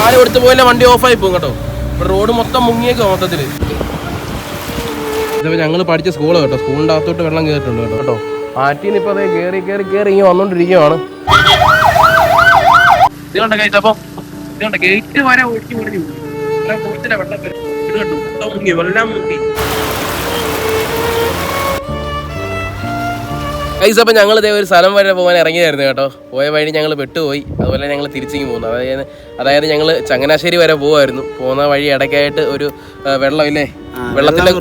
കാല് കൊടുത്ത് പോയാലും വണ്ടി ഓഫായി പോകും കേട്ടോ. ഇവിടെ റോഡ് മൊത്തം മുങ്ങിയേക്കോ മൊത്തത്തിൽ. ഇതിപ്പോൾ ഞങ്ങൾ പഠിച്ച സ്കൂള് കേട്ടോ. സ്കൂളിൻ്റെ അകത്തോട്ട് വെള്ളം കയറിയിട്ടുണ്ട് കേട്ടോ. ആറ്റിന്ന് ഇപ്പോൾ അതേ കയറി ഇങ്ങനെ വന്നോണ്ടിരിക്കുകയാണ്. ഇതുകൊണ്ട് കഴിച്ചപ്പോൾ ഇതുകൊണ്ട് ഗേറ്റ് വരെ ഒഴിച്ചു പൊടിഞ്ഞു. വെള്ളം മുങ്ങി, വെള്ളം മുങ്ങി. അപ്പം ഞങ്ങൾ ഇതേ ഒരു സ്ഥലം വരെ പോകാൻ ഇറങ്ങിയായിരുന്നു കേട്ടോ. പോയ വഴി ഞങ്ങൾ പെട്ടുപോയി. അതുപോലെ ഞങ്ങൾ തിരിച്ചിങ്ങ് പോകുന്നു. അതായത് ഞങ്ങൾ ചങ്ങനാശ്ശേരി വരെ പോകുമായിരുന്നു. പോകുന്ന വഴി ഇടയ്ക്കായിട്ട് ഒരു വെള്ളമില്ലേ, വെള്ളത്തിൻ്റെ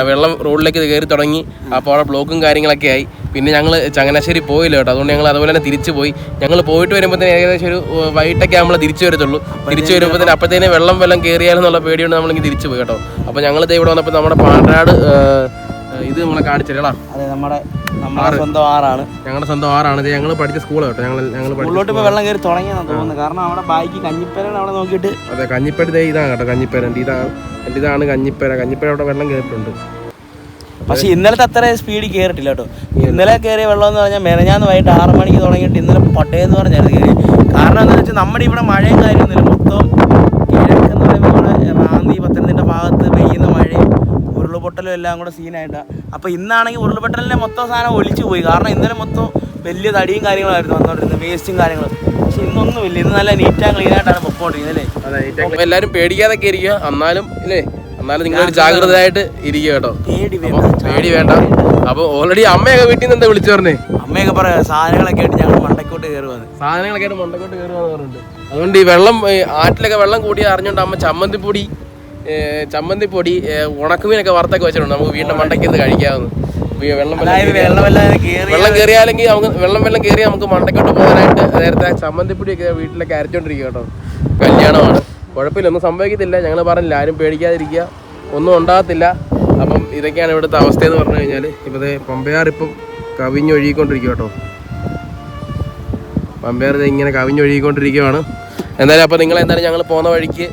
വെള്ളം റോഡിലേക്ക് കയറി തുടങ്ങി. അപ്പോൾ അവിടെ ബ്ലോക്കും കാര്യങ്ങളൊക്കെ ആയി. പിന്നെ ഞങ്ങൾ ചങ്ങനാശ്ശേരി പോയില്ല കേട്ടോ. അതുകൊണ്ട് ഞങ്ങൾ അതുപോലെ തന്നെ തിരിച്ചു പോയി. ഞങ്ങൾ പോയിട്ട് വരുമ്പോഴത്തേന് ഏകദേശം ഒരു വൈകിട്ടൊക്കെ നമ്മൾ തിരിച്ചു വരത്തുള്ളൂ. തിരിച്ചു വരുമ്പോഴത്തേന് അപ്പോഴത്തേന് വെള്ളം കയറിയാലെന്നുള്ള പേടിയുണ്ട് നമ്മളിങ്ങനെ തിരിച്ചു പോയി കേട്ടോ. അപ്പോൾ ഞങ്ങളിത് ഇവിടെ വന്നപ്പോൾ നമ്മുടെ പാലക്കാട് ഇത് നമ്മളെ കാണിച്ചിട്ടാ. അതെ, നമ്മുടെ സ്വന്തം ആറാണ്, ഞങ്ങളുടെ സ്വന്തം ആറാണ്. ഇത് ഞങ്ങൾ പഠിച്ച സ്കൂൾ കേട്ടോ. ഞങ്ങൾ വെള്ളം കയറി തുടങ്ങിയെന്നാണ് തോന്നുന്നത്. കാരണം അവിടെ ബാക്കി കഞ്ഞിപ്പേരാണ് അവിടെ നോക്കിയിട്ട്. അതെ, കഞ്ഞിപ്പേര ഇതാണ് കേട്ടോ. കഞ്ഞിപ്പേരൻ്റെ ഇതാണ് കഞ്ഞിപ്പേര അവിടെ വെള്ളം കയറിയിട്ടുണ്ട്. പക്ഷെ ഇന്നലത്തെ അത്ര സ്പീഡ് കയറിയിട്ടില്ല കേട്ടോ. ഇന്നലെ കയറിയ വെള്ളം എന്ന് പറഞ്ഞാൽ മെനഞ്ഞാന്ന് വൈകിട്ട് 6 മണിക്ക് തുടങ്ങിയിട്ട് ഇന്നലെ പൊട്ടയെന്ന് പറഞ്ഞായിരുന്നു കയറി. കാരണം എന്താണെന്ന് വെച്ചാൽ നമ്മുടെ ഇവിടെ മഴയും കാര്യമൊന്നുമില്ല. മൊത്തം കിഴക്കെന്ന് പറയുമ്പോൾ നമ്മുടെ റാന്നി പത്തനംതിട്ട ഭാഗത്ത് പെയ്യുന്ന മഴയും ഉരുൾപൊട്ടലും എല്ലാം കൂടെ സീനായിട്ടാണ്. അപ്പോൾ ഇന്നാണെങ്കിൽ ഉരുൾപൊട്ടലിൻ്റെ മൊത്തം സാധനം ഒലിച്ചു പോയി. കാരണം ഇന്നലെ മൊത്തം വലിയ തടിയും കാര്യങ്ങളായിരുന്നു വന്നുകൊണ്ടിരുന്നത്, വേസ്റ്റും കാര്യങ്ങളും. പക്ഷെ ഇന്നൊന്നുമില്ല. ഇന്ന് നല്ല നീറ്റ് ആൻഡ് ക്ലീൻ ആയിട്ടാണ് പൊക്കോണ്ടിരിക്കുന്നത് അല്ലേ. എല്ലാവരും പേടിക്കാതൊക്കെ ഇരിക്കുക. എന്നാലും നിങ്ങളൊരു ജാഗ്രതയായിട്ട് ഇരിക്കുക കേട്ടോ. പേടി വേണ്ട. അപ്പോൾ ഓൾറെഡി അമ്മയൊക്കെ വീട്ടിൽ നിന്ന് എന്താ വിളിച്ചു പറഞ്ഞേ? അമ്മയൊക്കെ പറയാം സാധനങ്ങളൊക്കെ ആയിട്ട് ഞങ്ങൾ മണ്ടക്കോട്ട് കയറുവാന്ന് പറഞ്ഞിട്ടുണ്ട്. അതുകൊണ്ട് ഈ വെള്ളം ആറ്റിലൊക്കെ വെള്ളം കൂടി അറിഞ്ഞുകൊണ്ട് അമ്മ ചമ്മന്തിപ്പൊടി ഉണക്കുമീനൊക്കെ വറുത്തൊക്കെ വെച്ചിട്ടുണ്ട്. നമുക്ക് വീണ്ടും മണ്ടയ്ക്ക് കഴിക്കാവുന്ന വെള്ളം കയറിയാലെങ്കിൽ നമുക്ക് വെള്ളം കയറിയാൽ നമുക്ക് മണ്ടക്കോട്ട് പോകാനായിട്ട് നേരത്തെ ചമ്മന്തിപ്പൊടിയൊക്കെ വീട്ടിലൊക്കെ അരച്ചോണ്ടിരിക്കുക കേട്ടോ. കല്യാണമാണ്, കുഴപ്പമില്ല, ഒന്നും സംഭവിക്കത്തില്ല. ഞങ്ങൾ പറഞ്ഞില്ല, ആരും പേടിക്കാതിരിക്കുക, ഒന്നും ഉണ്ടാകത്തില്ല. അപ്പം ഇതൊക്കെയാണ് ഇവിടുത്തെ അവസ്ഥയെന്ന് പറഞ്ഞു കഴിഞ്ഞാൽ. ഇപ്പോഴത്തെ പമ്പയാർ ഇപ്പം കവിഞ്ഞൊഴുകിക്കൊണ്ടിരിക്കുക കേട്ടോ. പമ്പയാർ ഇങ്ങനെ കവിഞ്ഞൊഴുകിക്കൊണ്ടിരിക്കുകയാണ്. എന്തായാലും അപ്പോൾ നിങ്ങളെന്തായാലും ഞങ്ങൾ പോകുന്ന വഴിക്ക്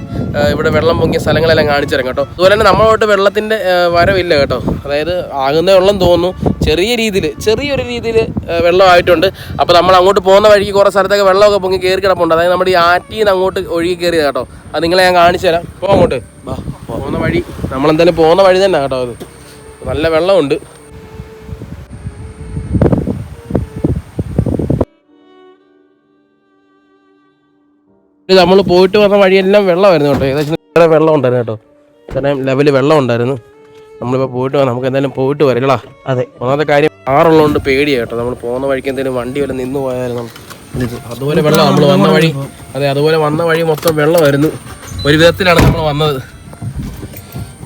ഇവിടെ വെള്ളം പൊങ്ങിയ സ്ഥലങ്ങളെല്ലാം കാണിച്ചു തരാം കേട്ടോ. അതുപോലെ തന്നെ നമ്മളോട്ട് വെള്ളത്തിൻ്റെ വരവില്ല കേട്ടോ. അതായത് ആകുന്നേ ഉള്ളെന്ന് തോന്നുന്നു. ചെറിയൊരു രീതിയിൽ വെള്ളമായിട്ടുണ്ട്. അപ്പോൾ നമ്മൾ അങ്ങോട്ട് പോകുന്ന വഴിക്ക് കുറേ സ്ഥലത്തൊക്കെ വെള്ളമൊക്കെ പൊങ്ങി കയറി കിടപ്പുണ്ട്. അതായത് നമ്മുടെ ഈ ആറ്റിൽ നിന്ന് അങ്ങോട്ട് ഒഴുകി കയറിയത് കേട്ടോ. അത് നിങ്ങളെ ഞാൻ കാണിച്ചു തരാം. അപ്പോൾ അങ്ങോട്ട് പോകുന്ന വഴി നമ്മളെന്തായാലും പോകുന്ന വഴി തന്നെ കേട്ടോ. അത് നല്ല വെള്ളമുണ്ട്. നമ്മൾ പോയിട്ട് വന്ന വഴിയെല്ലാം വെള്ളമായിരുന്നു കേട്ടോ. ഏകദേശം ഇത്ര വെള്ളം ഉണ്ടായിരുന്നു കേട്ടോ. ഇത്രയും ലെവല് വെള്ളം ഉണ്ടായിരുന്നു. നമ്മളിപ്പോൾ പോയിട്ട് വരാം. നമുക്ക് എന്തായാലും പോയിട്ട് വരില്ല. അതെ, ഒന്നാമത്തെ കാര്യം ആറുള്ളതുകൊണ്ട് പേടിയാണ് കേട്ടോ. നമ്മൾ പോകുന്ന വഴിക്ക് എന്തെങ്കിലും വണ്ടി വല്ല നിന്ന് പോയാലും അതുപോലെ വെള്ളം നമ്മൾ വന്ന വഴി. അതെ, അതുപോലെ വന്ന വഴി മൊത്തം വെള്ളമായിരുന്നു. ഒരു വിധത്തിലാണ് നമ്മൾ വന്നത്.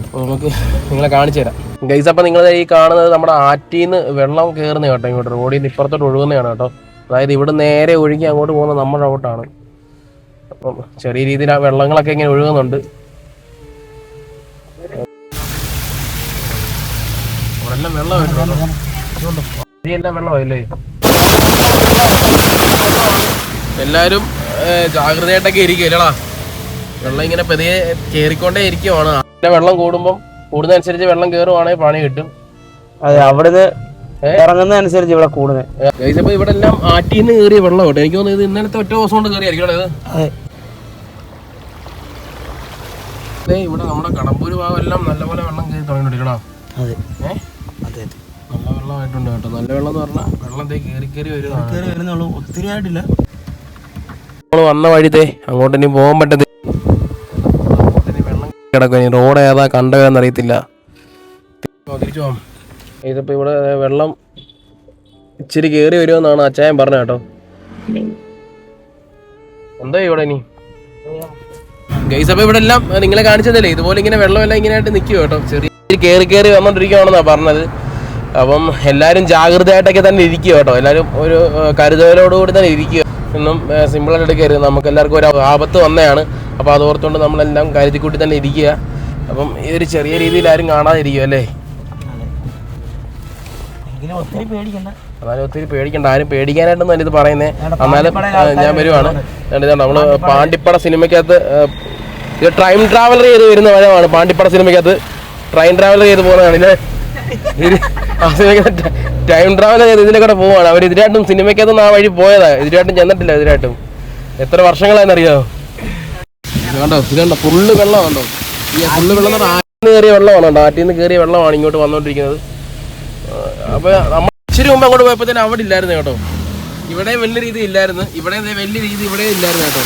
അപ്പോൾ നമുക്ക് നിങ്ങളെ കാണിച്ചു തരാം ഗൈസ്. അപ്പോൾ നിങ്ങൾ ഈ കാണുന്നത് നമ്മുടെ ആറ്റിൽ നിന്ന് വെള്ളം കയറുന്ന കേട്ടോ. ഇങ്ങോട്ട് റോഡിൽ നിന്ന് ഇപ്പുറത്തോട്ട് ഒഴുകുന്നതാണ് കേട്ടോ. അതായത് ഇവിടെ നേരെ ഒഴുകി അങ്ങോട്ട് പോകുന്നത് നമ്മുടെ റോട്ടാണ്. അപ്പം ചെറിയ രീതിയിൽ ആ വെള്ളങ്ങളൊക്കെ ഇങ്ങനെ ഒഴുകുന്നുണ്ട്. എല്ലാം വെള്ളമായില്ലേ. എല്ലാവരും ജാഗ്രതയായിട്ടൊക്കെ ഇരിക്കുകയല്ലടാ. വെള്ളം ഇങ്ങനെ പതിയെ കയറിക്കൊണ്ടേ ഇരിക്കുവാണ്. വെള്ളം കൂടുന്നതനുസരിച്ച് വെള്ളം കയറുവാണെങ്കിൽ പണി കിട്ടും. അതെ, അവിടുന്ന് ഇറങ്ങുന്നതനുസരിച്ച് ഇവിടെ കൂടുന്നത്. ഇപ്പൊ ഇവിടെ എല്ലാം ആറ്റിൽ നിന്ന് കയറിയ വെള്ളം കേട്ടോ. എനിക്ക് തോന്നുന്നത് ഇത് ഇന്നലത്തെ ഒറ്റ ദിവസം കൊണ്ട് കയറിയായിരിക്കും ഇത്. ഇവിടെ നമ്മുടെ കടമ്പൂര് ഭാഗം എല്ലാം നല്ലപോലെ വെള്ളം കയറി തുടങ്ങിയിട്ടാ. അതെ, അതെ, നല്ല വെള്ളമായിട്ടുണ്ട് കേട്ടോ. നല്ല വെള്ളം എന്ന് പറഞ്ഞാൽ വെള്ളം കയറി വരുന്നുള്ളൂ, ഒത്തിരി ആയിട്ടില്ല. നമ്മൾ വന്ന വഴിത്തെ അങ്ങോട്ട് ഇനി പോകാൻ പറ്റത്തില്ല. വെള്ളം കിടക്കും. റോഡ് ഏതാ കണ്ടതെന്ന് അറിയത്തില്ല. തിരിച്ചു പോകാം. ഇതിപ്പോൾ ഇവിടെ വെള്ളം ഇച്ചിരി കയറി വരുമെന്നാണ് അച്ചായൻ പറഞ്ഞത് കേട്ടോ. എന്താ ഇവിടെ ഇനി ഗൈസ്? അപ്പോൾ ഇവിടെ എല്ലാം നിങ്ങളെ കാണിച്ചതല്ലേ, ഇതുപോലെ ഇങ്ങനെ വെള്ളമെല്ലാം ഇങ്ങനെ ആയിട്ട് നിൽക്കുക കേട്ടോ. ചെറിയ കയറി വന്നോണ്ടിരിക്കുകയാണെന്നാണ് പറഞ്ഞത്. അപ്പം എല്ലാവരും ജാഗ്രതയായിട്ടൊക്കെ തന്നെ ഇരിക്കുക കേട്ടോ. എല്ലാവരും ഒരു കരുതലോടുകൂടി തന്നെ ഇരിക്കുക. ഒന്നും സിമ്പിളായിട്ട് എടുക്കരുത്. നമുക്ക് എല്ലാവർക്കും ഒരു ആപത്ത് വന്നതാണ്. അപ്പോൾ അത് ഓർത്തുകൊണ്ട് നമ്മളെല്ലാം കരുതിക്കൂട്ടി തന്നെ ഇരിക്കുക. അപ്പം ഈ ഒരു ചെറിയ രീതിയിൽ ആരും കാണാതിരിക്കുക അല്ലേ. എന്നാലും ഒത്തിരി പേടിക്കണ്ട. ആരും പേടിക്കാനായിട്ടൊന്നും ഇത് പറയുന്നത്. എന്നാലും ഞാൻ വരുവാണ്. നമ്മള് പാണ്ടിപ്പട സിനിമയ്ക്കകത്ത് ഇത് ട്രൈം ട്രാവലർ ചെയ്ത് വരുന്ന വരവാണ്. പാണ്ടിപ്പട സിനിമയ്ക്കകത്ത് ട്രെയിൻ ട്രാവലർ ചെയ്ത് പോകുന്നതാണ്. ആ സിനിമയ്ക്കകത്ത് ടൈം ട്രാവലർ ചെയ്ത് ഇതിലൂടെ പോവാണ്. അവർ ഇതിനായിട്ടും സിനിമയ്ക്കകത്തും ആ വഴി പോയതാണ്. ഇതിനായിട്ടും ചെന്നിട്ടില്ല. ഇതിനായിട്ടും എത്ര വർഷങ്ങളായെന്നറിയാമോ? കണ്ടോ ഇത് കണ്ടോ ഫുള്ള് വെള്ളം കണ്ടോ ഈ ഫുള്ള് വെള്ളം ആറ്റിൽ നിന്ന് കയറിയ വെള്ളമാണ് കേട്ടോ ആറ്റിൽ നിന്ന് കയറിയ വെള്ളമാണ് ഇങ്ങോട്ട് വന്നുകൊണ്ടിരിക്കുന്നത്. അപ്പോൾ നമ്മൾ ഇച്ചിരി മുമ്പ് അങ്ങോട്ട് പോയപ്പോൾ അവിടെ ഇല്ലായിരുന്നു കേട്ടോ. ഇവിടെ വലിയ രീതി ഇല്ലായിരുന്നു, ഇവിടെ വലിയ രീതി ഇവിടെ ഇല്ലായിരുന്നു കേട്ടോ.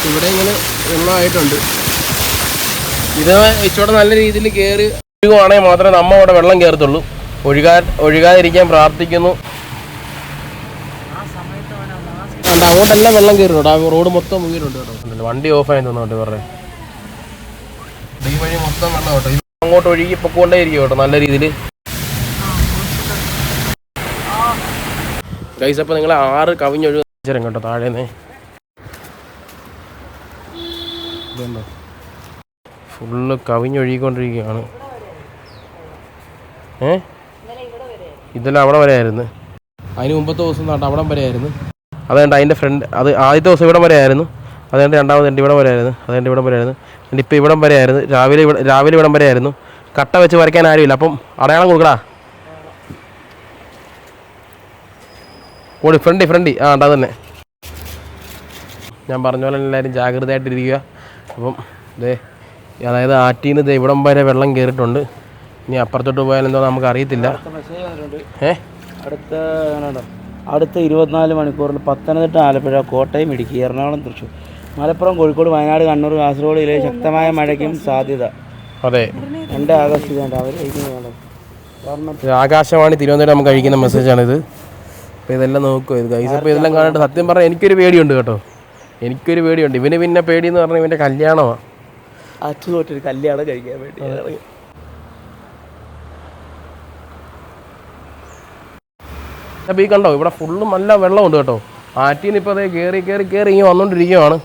ഇവിടെ ഇങ്ങനെ വെള്ളമായിട്ടുണ്ട്. ഇത് ഇച്ചിരി നല്ല രീതിയിൽ കയറി ഒഴുകുവാണെങ്കിൽ മാത്രമേ നമ്മൾ അവിടെ വെള്ളം കയറത്തുള്ളൂ. ഒഴുകാതിരിക്കാൻ പ്രാർത്ഥിക്കുന്നു. അങ്ങോട്ടെല്ലാം വെള്ളം കയറുന്നുണ്ട്, ആ റോഡ് മൊത്തം മുങ്ങിയിട്ടുണ്ട് കേട്ടോ. വണ്ടി ഓഫായി തോന്നുന്നുണ്ട് ഇവരുടെ ഈ വഴി മൊത്തം വെള്ളം കേട്ടോ. ഇത് അങ്ങോട്ട് ഒഴുകി പൊക്കോണ്ടേ ഇരിക്കും കേട്ടോ നല്ല രീതിയിൽ. ഗൈസ് അപ്പോൾ നിങ്ങൾ 6 കവിഞ്ഞൊഴുകും കേട്ടോ താഴേന്നേ. ഇതുണ്ടോ ഫുള്ള് കവിഞ്ഞൊഴുകിക്കൊണ്ടിരിക്കുകയാണ്. ഇതെല്ലാം അവിടെ വരെ ആയിരുന്നു. അതിന് മുമ്പത്തെ ദിവസം നാട്ട് അവിടം വരെ ആയിരുന്നു. അതുകൊണ്ട് അതിൻ്റെ ഫ്രണ്ട് അത് ആദ്യത്തെ ദിവസം ഇവിടം വരെ ആയിരുന്നു. അതുകൊണ്ട് രണ്ടാമത് എൻ്റെ ഇവിടം വരെ ആയിരുന്നു. അതുകൊണ്ട് ഇവിടം വരെ ആയിരുന്നു. എൻ്റെ ഇപ്പോൾ ഇവിടം വരെ ആയിരുന്നു. രാവിലെ ഇവിടം വരെ ആയിരുന്നു. കട്ട വെച്ച് വരയ്ക്കാൻ ആരുമില്ല. അപ്പം അടയാളം കൊടുക്കടാ. ഓടി ഫ്രണ്ടി ആ ഉണ്ടാ തന്നെ. ഞാൻ പറഞ്ഞ പോലെ എല്ലാവരും ജാഗ്രതയായിട്ടിരിക്കുക. അപ്പം ഇതേ അതായത് ആറ്റിൽ നിന്ന് ഇവിടം വരെ വെള്ളം കയറിയിട്ടുണ്ട്. ഇനി അപ്പുറത്തോട്ട് പോയാൽ എന്തോ നമുക്ക് അറിയത്തില്ല. അടുത്ത 24 മണിക്കൂറിൽ പത്തനംതിട്ട, ആലപ്പുഴ, കോട്ടയം, ഇടുക്കി, എറണാകുളം, തൃശ്ശൂർ, മലപ്പുറം, കോഴിക്കോട്, വയനാട്, കണ്ണൂർ, കാസർഗോഡ് ജില്ലയിൽ ശക്തമായ മഴയ്ക്കും സാധ്യത. അതെ 2 ആഗസ്റ്റ് അവർ ആകാശവാണി തിരുവനന്തപുരം നമുക്ക് കഴിക്കുന്ന മെസ്സേജാണിത്. അപ്പോൾ ഇതെല്ലാം നോക്കുക ഇത് ഗൈസ്. അപ്പോൾ ഇതെല്ലാം കാണാനായിട്ട് സത്യം പറഞ്ഞാൽ എനിക്കൊരു പേടിയുണ്ട് കേട്ടോ. എനിക്കൊരു പേടിയുണ്ട്. ഇവന് പിന്നെ പേടിയെന്ന് പറഞ്ഞാൽ ഇവൻ്റെ കല്യാണമാണ്. അച്ഛനോട്ടൊരു കല്യാണം കഴിക്കാൻ വേണ്ടി. അപ്പോൾ ഈ കണ്ടോ ഇവിടെ ഫുള്ളും നല്ല വെള്ളമുണ്ട് കേട്ടോ. ആറ്റിൽ നിന്ന് ഇപ്പോൾ അതേ കയറി ഇങ്ങനെ വന്നുകൊണ്ടിരിക്കുകയാണ്.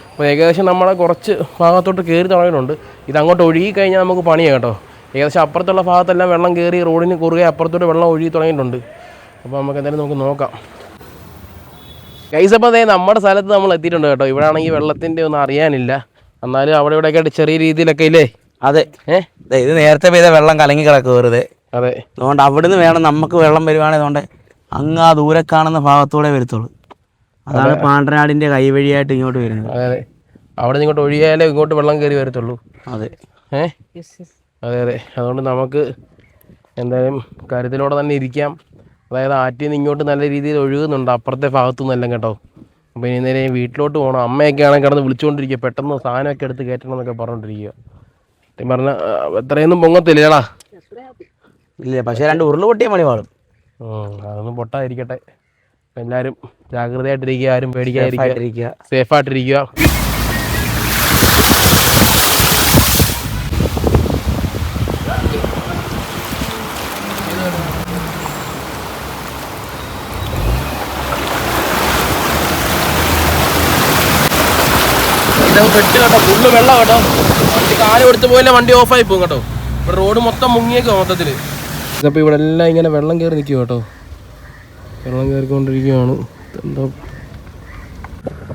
അപ്പോൾ ഏകദേശം നമ്മളെ കുറച്ച് ഭാഗത്തോട്ട് കയറി തുടങ്ങിയിട്ടുണ്ട്. ഇത് അങ്ങോട്ട് ഒഴുകി കഴിഞ്ഞാൽ നമുക്ക് പണിയാണ് കേട്ടോ. ഏകദേശം അപ്പുറത്തുള്ള ഭാഗത്തെല്ലാം വെള്ളം കയറി റോഡിന് കുറുകെ അപ്പുറത്തോട്ട് വെള്ളം ഒഴുകി തുടങ്ങിയിട്ടുണ്ട്. അപ്പോൾ നമുക്ക് എന്തായാലും നമുക്ക് നോക്കാം ഗൈസ്. അപ്പോൾ അതേ നമ്മുടെ സ്ഥലത്ത് നമ്മൾ എത്തിയിട്ടുണ്ട് കേട്ടോ. ഇവിടെ ആണെങ്കിൽ വെള്ളത്തിൻ്റെ ഒന്നും അറിയാനില്ല. എന്നാലും അവിടെ ഇവിടെയൊക്കെ ആയിട്ട് ചെറിയ രീതിയിലൊക്കെ ഇല്ലേ. അതെ ഇത് നേരത്തെ പെയ്ത വെള്ളം കലങ്ങി കിടക്കും വെറുതെ. അതെ അതുകൊണ്ട് അവിടുന്ന് വേണം നമുക്ക് വെള്ളം വരുവാണെങ്കിൽ. അതുകൊണ്ട് അങ്ങ് ആ ദൂരെ കാണുന്ന ഭാഗത്തൂടെ വരത്തുള്ളൂ. അതാണ് പാണ്ടനാടിൻ്റെ കൈവഴിയായിട്ട് ഇങ്ങോട്ട് വരുന്നത്. അതെ അവിടെ നിന്ന് ഇങ്ങോട്ട് ഒഴിയാലേ ഇങ്ങോട്ട് വെള്ളം കയറി വരത്തുള്ളൂ. അതെ അതെ അതുകൊണ്ട് നമുക്ക് എന്തായാലും കരുതലോടെ തന്നെ ഇരിക്കാം. അതായത് ആറ്റിൽ നിന്ന് ഇങ്ങോട്ട് നല്ല രീതിയിൽ ഒഴുകുന്നുണ്ട് അപ്പുറത്തെ ഭാഗത്തു നിന്നെല്ലാം കേട്ടോ. അപ്പോൾ ഇനി നേരം വീട്ടിലോട്ട് പോകണം. അമ്മയൊക്കെ ആണെങ്കിൽ കിടന്ന് വിളിച്ചുകൊണ്ടിരിക്കുക, പെട്ടെന്ന് സാധനമൊക്കെ എടുത്ത് കയറ്റണം എന്നൊക്കെ പറഞ്ഞുകൊണ്ടിരിക്കുക. പറഞ്ഞാൽ എത്രയൊന്നും പൊങ്ങത്തില്ലേടാ. ഇല്ല പക്ഷേ 2 ഉരുള് പൊട്ടിയ മണി പാടും. അതൊന്നും പൊട്ടാതിരിക്കട്ടെ. എല്ലാവരും ജാഗ്രതയായിട്ടിരിക്കുക, ആരും പേടിക്കാതിരിക്കുക, സേഫായിട്ടിരിക്കുക. പെട്ട് കേട്ടോ ഫുള്ള് വെള്ളം കേട്ടോ. വണ്ടി കാല് കൊടുത്ത് പോയില്ല, വണ്ടി ഓഫായി പോകും കേട്ടോ. ഇവിടെ റോഡ് മൊത്തം മുങ്ങിയേക്കോ മൊത്തത്തിൽ. ഇതപ്പോൾ ഇവിടെ എല്ലാം ഇങ്ങനെ വെള്ളം കയറി നിൽക്കും കേട്ടോ. വെള്ളം കയറിക്കൊണ്ടിരിക്കുകയാണ്. എന്തോ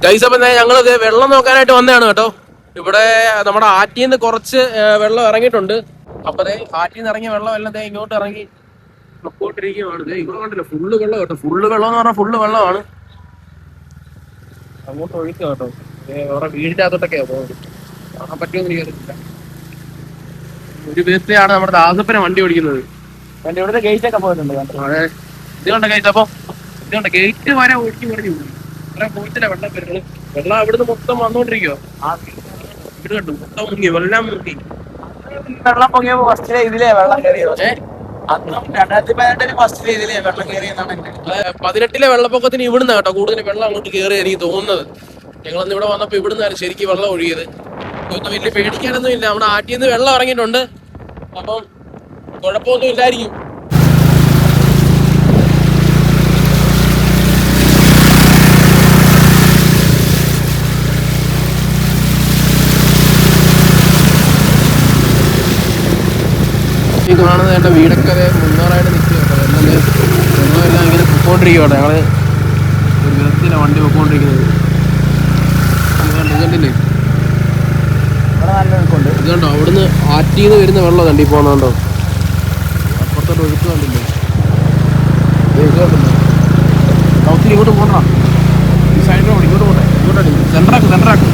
ഗൈസ് അപ്പോൾ ഞങ്ങളത് വെള്ളം നോക്കാനായിട്ട് വന്നതാണ് കേട്ടോ. ഇവിടെ നമ്മുടെ ആറ്റിൽ നിന്ന് കുറച്ച് വെള്ളം ഇറങ്ങിയിട്ടുണ്ട്. അപ്പോൾ ആറ്റിൽ നിന്ന് ഇറങ്ങിയ വെള്ളം എല്ലാം ഇങ്ങോട്ട് ഇറങ്ങി പോയിട്ടിരിക്കുകയാണ്. ഇവിടെ കണ്ടില്ല ഫുള്ള് വെള്ളം കേട്ടോ. ഫുള്ള് വെള്ളം എന്ന് പറഞ്ഞാൽ ഫുള്ള് വെള്ളമാണ്. അങ്ങോട്ട് ഒഴിക്കുക കേട്ടോ. അവരുടെ വീടിൻ്റെ അകത്തോട്ടൊക്കെയാണ് പോകുന്നത്. കാണാൻ പറ്റുമെന്ന് എനിക്കറിയില്ല. ഒരു വിധത്തിലാണ് നമ്മുടെ ദാസപ്പനെ വണ്ടി ഓടിക്കുന്നത്. ഇവിടുത്തെ ഗേറ്റ് ഒക്കെ പോയിട്ടുണ്ട്. അതെ ഇതുകൊണ്ട് ഗേറ്റ്. അപ്പം ഇതുകൊണ്ട് ഗേറ്റ് വരെ ഒഴുക്കി പറഞ്ഞു ഇവിടെ പോയിട്ടില്ല വെള്ളം വരുന്നത്. വെള്ളം ഇവിടുന്ന് മൊത്തം വന്നോണ്ടിരിക്കുവോ. ഇവിടെ കണ്ടു മൊത്തം മുങ്ങി, എല്ലാം മുങ്ങി. വെള്ളം പൊങ്ങിയപ്പോ ഫസ്റ്റ് ഇതിലേ വെള്ളം കയറിയോ? 2018 ഫസ്റ്റ് ഇതിലേ വെള്ളം കയറിയെന്നാണ്. 18 വെള്ളപ്പൊക്കത്തിന് ഇവിടുന്ന് കേട്ടോ കൂടുതൽ വെള്ളം അങ്ങോട്ട് കയറി എനിക്ക് തോന്നുന്നത്. ഞങ്ങളന്ന് ഇവിടെ വന്നപ്പോൾ ഇവിടുന്നായിരുന്നു ശരിക്കും വെള്ളം ഒഴുകിയത്. ഒന്നും വലിയ പേടിക്കാനൊന്നും ഇല്ല. നമ്മുടെ ആറ്റിൽ നിന്ന് വെള്ളം ഇറങ്ങിയിട്ടുണ്ട്. അപ്പം കുഴപ്പമൊന്നും ഇല്ലായിരിക്കും. ഈ കാണുന്നത് എൻ്റെ വീടൊക്കെ മുന്നോറായിട്ട് നിൽക്കുക കേട്ടോ. വെള്ളമെല്ലാം ഇങ്ങനെ പൊക്കോണ്ടിരിക്കുക കേട്ടോ. ഞങ്ങൾ ഒരു വിധത്തിലാണ് വണ്ടി പൊക്കോണ്ടിരിക്കുന്നത്. കണ്ടില്ലേ ഇത് കണ്ടോ. അവിടുന്ന് ആറ്റിൽ നിന്ന് വരുന്ന വെള്ളം കണ്ടി പോകുന്നുണ്ടോ. അപ്പുറത്തോട്ട് ഒഴുക്ക് കണ്ടില്ലേ. ഇത് കണ്ടില്ലേ ഒത്തിരി ഇങ്ങോട്ട് പോകണം. ഈ സൈഡിലോട്ട് ഇങ്ങോട്ട് പോട്ടെ. ഇങ്ങോട്ടാണ് സെൻറ്ററാക്കും.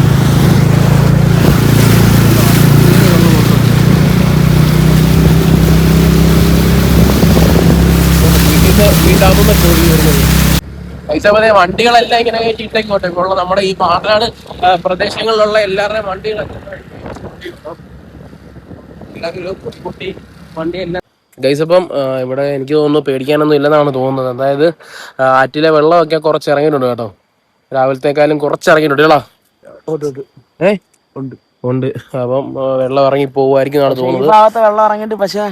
അതൊന്നൊക്കെ ഒഴുകി വരുന്നത്. പൈസ വണ്ടികളെല്ലാം ഇങ്ങനെ ഇട്ടേക്കോട്ടെ. ഇപ്പോൾ ഉള്ള നമ്മുടെ ഈ പാലക്കാട് പ്രദേശങ്ങളിലുള്ള എല്ലാവരുടെയും വണ്ടികളൊക്കെ വണ്ടിയെല്ലാം ഗൈസ്. അപ്പം ഇവിടെ എനിക്ക് തോന്നുന്നു പേടിക്കാനൊന്നും ഇല്ലെന്നാണ് തോന്നുന്നത്. അതായത് ആറ്റിലെ വെള്ളമൊക്കെ കുറച്ച് ഇറങ്ങിയിട്ടുണ്ട് കേട്ടോ. രാവിലത്തേക്കാളും കുറച്ച് ഇറങ്ങിയിട്ടുണ്ട് കേട്ടോ. ഉണ്ട്. അപ്പം വെള്ളം ഇറങ്ങി പോകുമായിരിക്കും എന്നാണ് തോന്നുന്നത്. ഈ ഭാഗത്ത് വെള്ളം ഇറങ്ങിയിട്ട് പക്ഷെ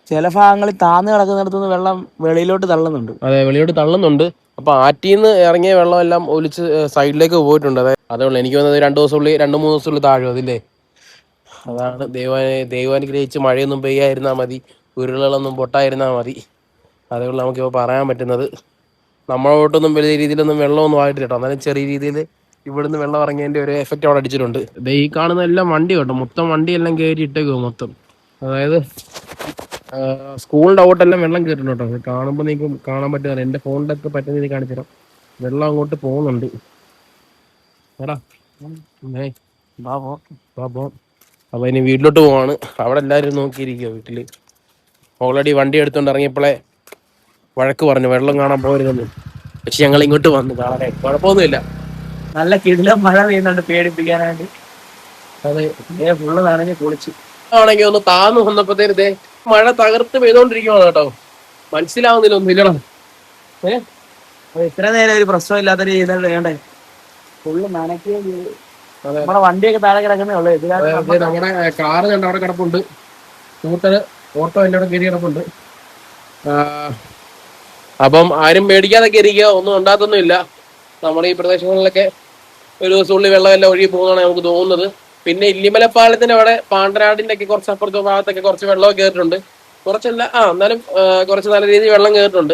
ചില ഭാഗങ്ങളിൽ താന്ന് കിടക്കുന്നിടത്തുനിന്ന് വെള്ളം വെളിയിലോട്ട് തള്ളുന്നുണ്ട്. അതെ, വെളിയോട്ട് തള്ളുന്നുണ്ട്. അപ്പൊ ആറ്റിൽ നിന്ന് ഇറങ്ങിയ വെള്ളം എല്ലാം ഒലിച്ച് സൈഡിലേക്ക് പോയിട്ടുണ്ട്. അതേ ഉള്ളൂ. എനിക്ക് തോന്നുന്നത് 2-3 ദിവസത്തിനുള്ളിൽ താഴും അതില്ലേ. അതാണ് ദൈവാനുഗ്രഹിച്ച് മഴയൊന്നും പെയ്യാതിരുന്നാൽ മതി, ഉരുളകളൊന്നും പൊട്ടായിരുന്നാൽ മതി. അതേ ഉള്ളൂ നമുക്കിപ്പോൾ പറയാൻ പറ്റുന്നത്. നമ്മളോട്ടൊന്നും വലിയ രീതിയിലൊന്നും വെള്ളമൊന്നും ആയിട്ടില്ല കേട്ടോ. എന്നാലും ചെറിയ രീതിയിൽ ഇവിടുന്ന് വെള്ളം ഇറങ്ങിയതിൻ്റെ ഒരു എഫക്റ്റ് അവിടെ അടിച്ചിട്ടുണ്ട്. ഈ കാണുന്ന എല്ലാം വണ്ടി കേട്ടോ, മൊത്തം വണ്ടിയെല്ലാം കയറ്റി ഇട്ടേക്കുമോ മൊത്തം. അതായത് സ്കൂളിൻ്റെ ഔട്ടെല്ലാം വെള്ളം കയറ്റുന്നുണ്ട് കേട്ടോ. കാണുമ്പോൾ നിങ്ങൾക്ക് കാണാൻ പറ്റുന്നില്ല. എൻ്റെ ഫോണിലൊക്കെ പറ്റുന്ന രീതിയിൽ കാണിച്ചു തരാം. വെള്ളം അങ്ങോട്ട് പോകുന്നുണ്ട്. എടാ അപ്പൊ ഇനി വീട്ടിലോട്ട് പോവാണ്. അവിടെ എല്ലാവരും നോക്കിയിരിക്കുക. വീട്ടില് ഓൾറെഡി വണ്ടി എടുത്തോണ്ട് ഇറങ്ങിയപ്പോഴേ വഴക്ക് പറഞ്ഞു വെള്ളം കാണാൻ പോരുതെന്ന്. പക്ഷെ ഞങ്ങൾ ഇങ്ങോട്ട് വന്നു കാണാനേ. കുഴപ്പമൊന്നുമില്ല. നല്ല കിടിലം മഴ പെയ്യുന്നുണ്ട് പേടിപ്പിക്കാനായിട്ട്. അതെ, ഫുള്ള് നനഞ്ഞ് കുളിച്ച് ആണെങ്കിൽ ഒന്ന് താന്നു വന്നപ്പോഴത്തേനത്തെ മഴ തകർത്ത് പെയ്തോണ്ടിരിക്കുവാണ് കേട്ടോ. മനസ്സിലാവുന്നില്ല ഒന്നും ഇല്ലടാ. ഇത്ര നേരം ഒരു പ്രശ്നമില്ലാത്ത രീതിയിൽ വേണ്ടേ. ഫുള്ള് നനയ്ക്കുകയും ചെയ്തു. നമ്മുടെ വണ്ടിയൊക്കെ താഴെ കിടക്കുന്നേ ഉള്ളൂ. നമ്മുടെ കാറ് കണ്ട അവിടെ കിടപ്പുണ്ട്. സ്കൂട്ടർ ഓട്ടോ എല്ലാം അവിടെ കയറി കിടപ്പുണ്ട്. അപ്പം ആരും പേടിക്കാതൊക്കെ ഇരിക്കുക. ഒന്നും ഉണ്ടാകത്തൊന്നുമില്ല. നമ്മുടെ ഈ പ്രദേശങ്ങളിലൊക്കെ ഒരു ദിവസമുള്ളിൽ വെള്ളമെല്ലാം ഒഴുകി പോകുന്നതാണ് നമുക്ക് തോന്നുന്നത്. പിന്നെ ഇല്ലിമലപ്പാലത്തിന്റെ അവിടെ പാണ്ടനാടിന്റെ ഒക്കെ കുറച്ച് അപ്പുറത്തെ ഭാഗത്തൊക്കെ കുറച്ച് വെള്ളമൊക്കെ കയറിയിട്ടുണ്ട്. കുറച്ചല്ല, എന്നാലും കുറച്ച് നല്ല രീതിയിൽ വെള്ളം കയറിയിട്ടുണ്ട്.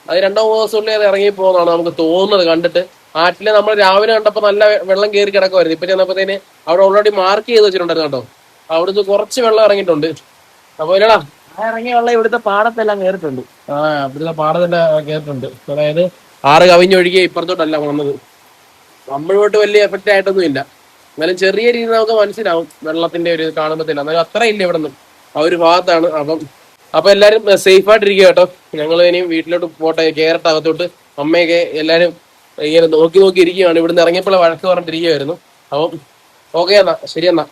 അത് 2-3 ദിവസമുള്ളിൽ അത് ഇറങ്ങി പോകുന്നതാണ് നമുക്ക് തോന്നുന്നത് കണ്ടിട്ട്. ആറ്റിലെ നമ്മൾ രാവിലെ കണ്ടപ്പോൾ നല്ല വെള്ളം കയറി കിടക്കുമായിരുന്നു. ഇപ്പൊ ചെന്നപ്പോഴത്തേന് അവിടെ ഓൾറെഡി മാർക്ക് ചെയ്ത് വെച്ചിട്ടുണ്ടായിരുന്നു കേട്ടോ. അവിടുന്ന് കുറച്ച് വെള്ളം ഇറങ്ങിയിട്ടുണ്ട്. അപ്പൊ ഇല്ലടാ, ഇറങ്ങിയ വെള്ളം ഇവിടുത്തെ പാടത്തെല്ലാം കയറിയിട്ടുണ്ട്. ഇവിടുത്തെ പാടത്തെല്ലാം കയറിയിട്ടുണ്ട്. അതായത് ആറ് കവിഞ്ഞൊഴുകിയ ഇപ്പുറത്തോട്ടല്ല വന്നത്. നമ്മളിലോട്ട് വലിയ എഫക്റ്റ് ആയിട്ടൊന്നും ഇല്ല. എന്നാലും ചെറിയ രീതിയിൽ നമുക്ക് മനസ്സിലാവും വെള്ളത്തിന്റെ ഒരു കാണുമ്പത്തില്ല. എന്നാലും അത്ര ഇല്ല ഇവിടെ നിന്ന്. ആ ഒരു ഭാഗത്താണ്. അപ്പൊ എല്ലാരും സേഫ് ആയിട്ടിരിക്കുക കേട്ടോ. ഞങ്ങൾ ഇനി വീട്ടിലോട്ട് പോട്ടെ, കേരട്ട് അകത്തോട്ട്. അമ്മയൊക്കെ എല്ലാരും ഇങ്ങനെ നോക്കി ഇരിക്കുകയാണ്. ഇവിടുന്ന് ഇറങ്ങിയപ്പോൾ വഴക്ക് പറഞ്ഞിട്ടിരിക്കുകയായിരുന്നു. അപ്പം ഓക്കെ എന്നാ, ശരി എന്നാ.